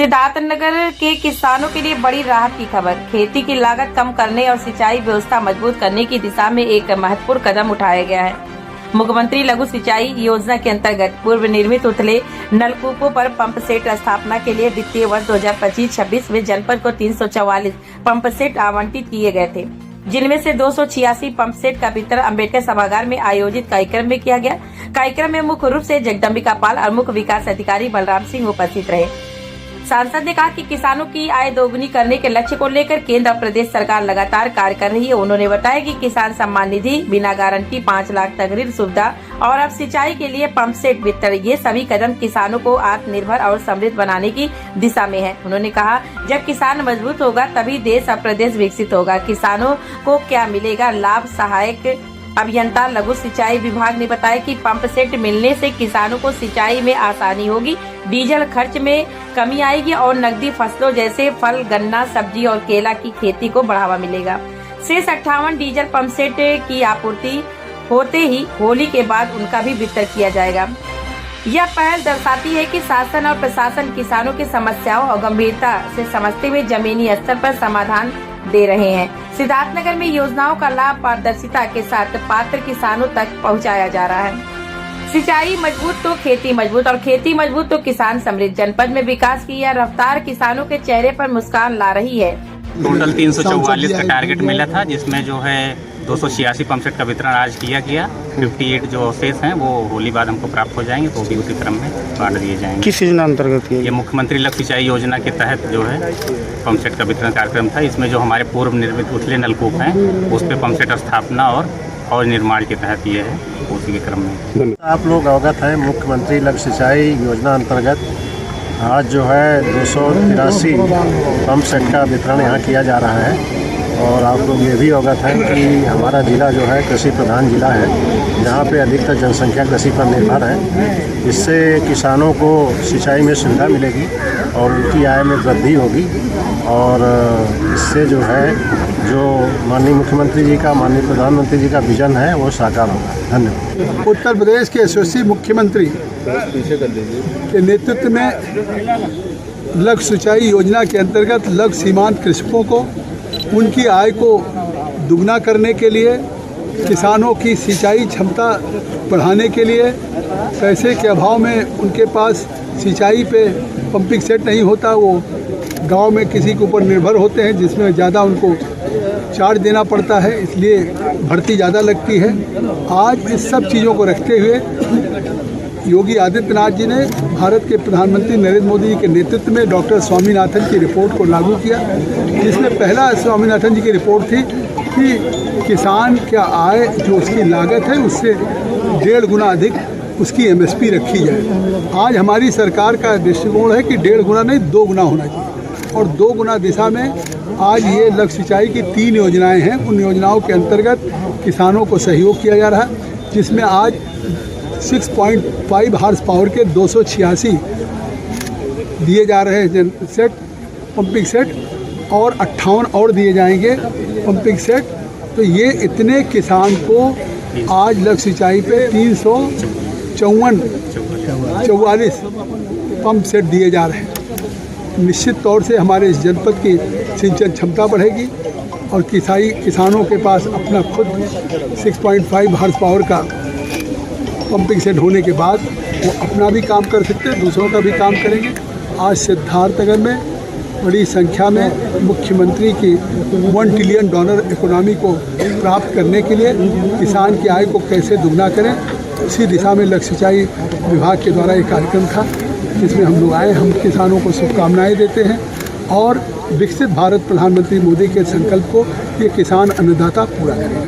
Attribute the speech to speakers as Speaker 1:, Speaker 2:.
Speaker 1: सिद्धार्थनगर के किसानों के लिए बड़ी राहत की खबर। खेती की लागत कम करने और सिंचाई व्यवस्था मजबूत करने की दिशा में एक महत्वपूर्ण कदम उठाया गया है। मुख्यमंत्री लघु सिंचाई योजना के अंतर्गत पूर्व निर्मित उथले नलकूपों पर पंप सेट स्थापना के लिए वित्तीय वर्ष 2025-26 में जनपद को 344 पंप सेट आवंटित किए गए थे, जिनमें से 286 पंप सेट का वितरण अम्बेडकर सभागार में आयोजित कार्यक्रम में किया गया। कार्यक्रम में मुख्य रूप से जगदम्बिका पाल और मुख्य विकास अधिकारी बलराम सिंह उपस्थित रहे। सांसद ने कहा कि किसानों की आय दोगुनी करने के लक्ष्य को लेकर केंद्र और प्रदेश सरकार लगातार कार्य कर रही है। उन्होंने बताया कि किसान सम्मान निधि, बिना गारंटी 5 लाख तक ऋण सुविधा और अब सिंचाई के लिए पंप सेट वितरण, ये सभी कदम किसानों को आत्मनिर्भर और समृद्ध बनाने की दिशा में है। उन्होंने कहा, जब किसान मजबूत होगा तभी देश और प्रदेश विकसित होगा। किसानों को क्या मिलेगा लाभ? सहायक अभियंता लघु सिंचाई विभाग ने बताया कि पंप सेट मिलने से किसानों को सिंचाई में आसानी होगी, डीजल खर्च में कमी आएगी और नकदी फसलों जैसे फल, गन्ना, सब्जी और केला की खेती को बढ़ावा मिलेगा। शेष 58 डीजल पंप सेट की आपूर्ति होते ही होली के बाद उनका भी वितरण किया जाएगा। यह पहल दर्शाती है कि शासन और प्रशासन किसानों की समस्याओं और गंभीरता से समझते हुए जमीनी स्तर पर समाधान दे रहे हैं। सिद्धार्थनगर में योजनाओं का लाभ पारदर्शिता के साथ पात्र किसानों तक पहुंचाया जा रहा है। सिंचाई मजबूत तो खेती मजबूत और खेती मजबूत तो किसान समृद्ध। जनपद में विकास की यह रफ्तार किसानों के चेहरे पर मुस्कान ला रही है।
Speaker 2: टोटल 344 का टारगेट मिला था, जिसमें जो है 286 पंप सेट का वितरण आज किया गया। 58 जो शेष हैं वो होली बाद हमको प्राप्त हो जाएंगे, तो भी उसी क्रम में बांट दिए जाएंगे।
Speaker 3: किस योजना अंतर्गत किया?
Speaker 2: ये मुख्यमंत्री लघु सिंचाई योजना के तहत जो है पंप सेट का वितरण कार्यक्रम था। इसमें जो हमारे पूर्व निर्मित उथले नलकूप हैं उस पर पंप सेट स्थापना और निर्माण के तहत ये है, उसी के क्रम में।
Speaker 4: आप लोग अवगत हैं, मुख्यमंत्री लघु सिंचाई योजना अंतर्गत आज जो है 283 पंप सेट का वितरण यहाँ किया जा रहा है। और आप लोग ये भी अवगत हैं कि हमारा ज़िला जो है कृषि प्रधान ज़िला है, जहाँ पे अधिकतर जनसंख्या कृषि पर निर्भर है। इससे किसानों को सिंचाई में सुविधा मिलेगी और उनकी आय में वृद्धि होगी और इससे जो है जो माननीय मुख्यमंत्री जी का, माननीय प्रधानमंत्री जी का विजन है वो साकार होगा। धन्यवाद।
Speaker 5: उत्तर प्रदेश के यशस्वी मुख्यमंत्री के नेतृत्व में लघु सिंचाई योजना के अंतर्गत लघु सीमांत कृषकों को उनकी आय को दुगना करने के लिए, किसानों की सिंचाई क्षमता बढ़ाने के लिए, पैसे के अभाव में उनके पास सिंचाई पे पंपिंग सेट नहीं होता, वो गांव में किसी के ऊपर निर्भर होते हैं जिसमें ज़्यादा उनको चार्ज देना पड़ता है, इसलिए भर्ती ज़्यादा लगती है। आज इस सब चीज़ों को रखते हुए योगी आदित्यनाथ जी ने भारत के प्रधानमंत्री नरेंद्र मोदी जी के नेतृत्व में डॉक्टर स्वामीनाथन की रिपोर्ट को लागू किया, जिसमें पहला स्वामीनाथन जी की रिपोर्ट थी कि किसान क्या आय जो उसकी लागत है उससे 1.5 गुना अधिक उसकी MSP रखी जाए। आज हमारी सरकार का दृष्टिकोण है कि 1.5 गुना नहीं 2 गुना होना चाहिए और 2 गुना दिशा में आज ये लघु सिंचाई की 3 योजनाएँ हैं। उन योजनाओं के अंतर्गत किसानों को सहयोग किया जा रहा है, जिसमें आज 6.5 हार्स पावर के 286 दिए जा रहे हैं सेट पंपिंग सेट और 58 और दिए जाएंगे पंपिंग सेट। तो ये इतने किसान को आज लघु सिंचाई पे 344 पंप सेट दिए जा रहे हैं। निश्चित तौर से हमारे इस जनपद की सिंचाई क्षमता बढ़ेगी और किसानों के पास अपना खुद 6.5 हार्स पावर का पंपिंग सेट होने के बाद वो अपना भी काम कर सकते हैं, दूसरों का भी काम करेंगे। आज सिद्धार्थनगर में बड़ी संख्या में मुख्यमंत्री की $1 ट्रिलियन इकोनॉमी को प्राप्त करने के लिए किसान की आय को कैसे दुगना करें, उसी दिशा में लघु सिंचाई विभाग के द्वारा एक कार्यक्रम था, जिसमें हम लोग आए। हम किसानों को शुभकामनाएँ देते हैं और विकसित भारत प्रधानमंत्री मोदी के संकल्प को ये किसान अन्नदाता पूरा करें।